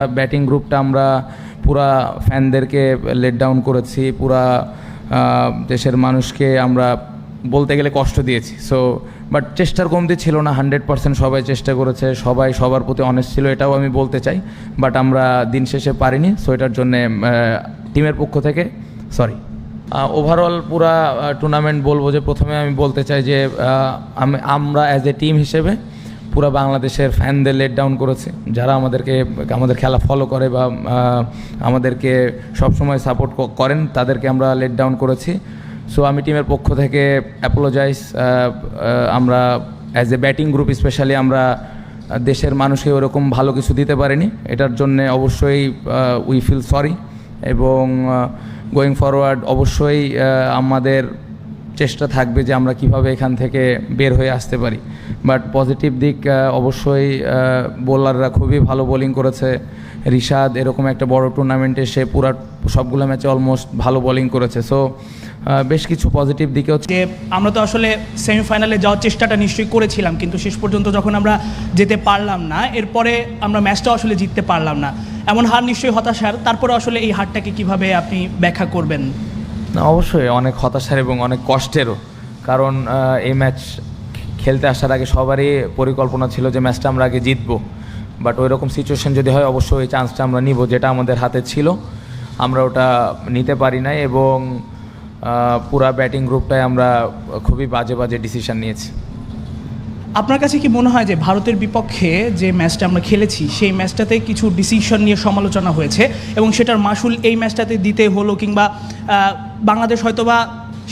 Batting গ্রুপটা আমরা পুরা ফ্যানদেরকে লেট ডাউন করেছি, পুরা দেশের মানুষকে আমরা বলতে গেলে কষ্ট দিয়েছি। সো বাট চেষ্টার কমতি ছিল না, 100% সবাই চেষ্টা করেছে, সবাই সবার প্রতি অনেস্ট ছিল, এটাও আমি বলতে চাই। বাট আমরা দিন শেষে পারিনি, সো এটার জন্যে টিমের পক্ষ থেকে সরি। ওভারঅল পুরা টুর্নামেন্ট বলবো যে প্রথমে আমি বলতে চাই যে আমরা অ্যাজ এ টিম হিসেবে পুরো বাংলাদেশের ফ্যানদের লেট ডাউন করেছে, যারা আমাদের খেলা ফলো করে বা আমাদেরকে সবসময় সাপোর্ট করেন, তাদেরকে আমরা লেট ডাউন করেছি। সো আমি টিমের পক্ষ থেকে অ্যাপোলোজাইজ। আমরা as a batting group specially আমরা দেশের মানুষকে ওরকম ভালো কিছু দিতে পারিনি, এটার জন্যে অবশ্যই উই ফিল সরি। এবং গোয়িং ফরওয়ার্ড অবশ্যই আমাদের চেষ্টা থাকবে যে আমরা কিভাবে এখান থেকে বের হয়ে আসতে পারি। বাট পজিটিভ দিক অবশ্যই বোলাররা খুবই ভালো বোলিং করেছে। রিশাদ এরকম একটা বড় টুর্নামেন্টে সে পুরা সবগুলো ম্যাচে অলমোস্ট ভালো বোলিং করেছে। সো বেশ কিছু পজিটিভ দিকেও যে আমরা তো আসলে সেমিফাইনালে যাওয়ার চেষ্টাটা নিশ্চয়ই করেছিলাম, কিন্তু শেষ পর্যন্ত যখন আমরা যেতে পারলাম না, এরপরে আমরা ম্যাচটাও আসলে জিততে পারলাম না। এমন হার নিশ্চয়ই হতাশার। তারপরে আসলে এই হারটাকে কিভাবে আপনি ব্যাখ্যা করবেন? না, অবশ্যই অনেক হতাশার এবং অনেক কষ্টেরও, কারণ এই ম্যাচ খেলতে আসার আগে সবারই পরিকল্পনা ছিল যে ম্যাচটা আমরা আগে জিতবো। বাট ওই রকম সিচুয়েশন যদি হয় অবশ্যই ওই চান্সটা আমরা নিব, যেটা আমাদের হাতে ছিল, আমরা ওটা নিতে পারি নাই। এবং পুরা ব্যাটিং গ্রুপটায় আমরা খুবই বাজে বাজে ডিসিশন নিয়েছি। আপনার কাছে কি মনে হয় যে ভারতের বিপক্ষে যে ম্যাচটা আমরা খেলেছি সেই ম্যাচটাতে কিছু ডিসিশন নিয়ে সমালোচনা হয়েছে এবং সেটার মাসুল এই ম্যাচটাতে দিতে হলো, কিংবা বাংলাদেশ হয়তোবা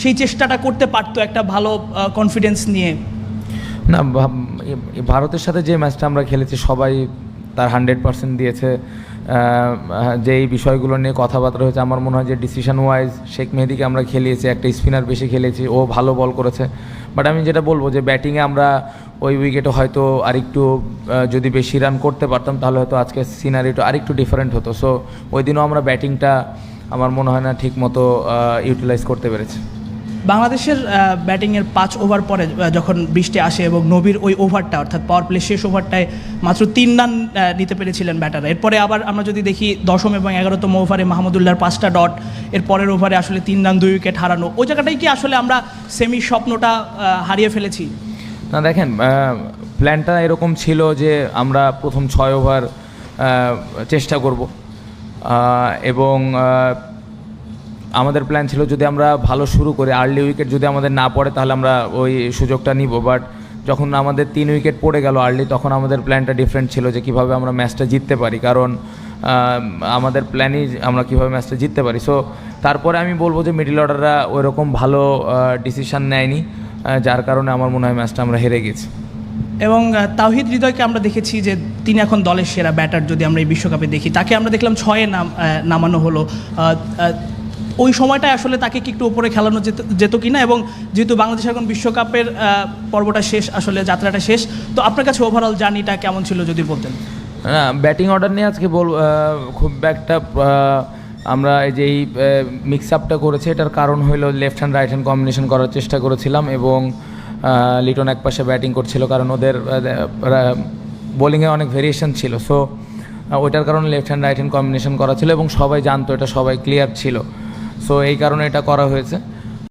সেই চেষ্টাটা করতে পারতো একটা ভালো কনফিডেন্স নিয়ে? না, ভারতের সাথে যে ম্যাচটা আমরা খেলেছি সবাই তার 100% দিয়েছে। যে এই বিষয়গুলো নিয়ে কথাবার্তা হয়েছে, আমার মনে হয় যে ডিসিশন ওয়াইজ শেখ মেহেদিকে আমরা খেলিয়েছি, একটা স্পিনার বেশি খেলেছি, ও ভালো বল করেছে। বাট আমি যেটা বলবো যে ব্যাটিংয়ে আমরা ওই উইকেটে হয়তো আরেকটু যদি বেশি রান করতে পারতাম তাহলে হয়তো আজকে সিনারিটা আরেকটু ডিফারেন্ট হতো। সো ওই দিনও আমরা ব্যাটিংটা আমার মনে হয় না ঠিক মতো ইউটিলাইজ করতে পেরেছি। বাংলাদেশের ব্যাটিংয়ের 5 ওভার পরে যখন বৃষ্টি আসে এবং নবীর ওই ওভারটা অর্থাৎ পাওয়ার প্লে শেষ ওভারটায় মাত্র 3 রান নিতে পেরেছিলেন ব্যাটাররা। এরপরে আবার আমরা যদি দেখি 10ম এবং 11তম ওভারে মাহমুদুল্লাহর 5টা ডট, এর পরের ওভারে আসলে 3 রান 2 উইকেট হারানো, ওই জায়গাটাই কি আসলে আমরা সেমি স্বপ্নটা হারিয়ে ফেলেছি? না, দেখেন, প্ল্যানটা এরকম ছিল যে আমরা প্রথম 6 ওভার চেষ্টা করব এবং আমাদের প্ল্যান ছিল যদি আমরা ভালো শুরু করি, আর্লি উইকেট যদি আমাদের না পড়ে তাহলে আমরা ওই সুযোগটা নিব। বাট যখন আমাদের 3 উইকেট পড়ে গেল আর্লি, তখন আমাদের প্ল্যানটা ডিফারেন্ট ছিল যে কীভাবে আমরা ম্যাচটা জিততে পারি, কারণ আমাদের প্ল্যানই আমরা কীভাবে ম্যাচটা জিততে পারি। সো তারপরে আমি বলবো যে মিডল অর্ডাররা ওইরকম ভালো ডিসিশান নেয়নি, যার কারণে আমার মনে হয় ম্যাচটা আমরা হেরে গেছি। এবং তাওহিদ হৃদয়কে আমরা দেখেছি যে তিনি এখন দলের সেরা ব্যাটার, যদি আমরা এই বিশ্বকাপে দেখি, তাকে আমরা দেখলাম 6-এ নামানো হলো। ওই সময়টায় আসলে তাকে কি একটু উপরে খেলানো যেত কিনা? এবং যেহেতু বাংলাদেশ এখন বিশ্বকাপের পর্বটা শেষ, আসলে যাত্রাটা শেষ, তো আপনার কাছে ওভারঅল জার্নিটা কেমন ছিল যদি বলতেন? না, ব্যাটিং অর্ডার নিয়ে আজকে খুব একটা আমরা এই যে এই মিক্স আপটা করেছি, এটার কারণ হলো left hand right hand combination করার চেষ্টা করেছিলাম এবং লিটন এক পাশে ব্যাটিং করছিল, কারণ ওদের বোলিংয়ে অনেক ভেরিয়েশন ছিল। সো ওইটার কারণে left hand right hand combination করা ছিল এবং সবাই জানতো, এটা সবাই ক্লিয়ার ছিল। সো এই কারণে এটা করা হয়েছে।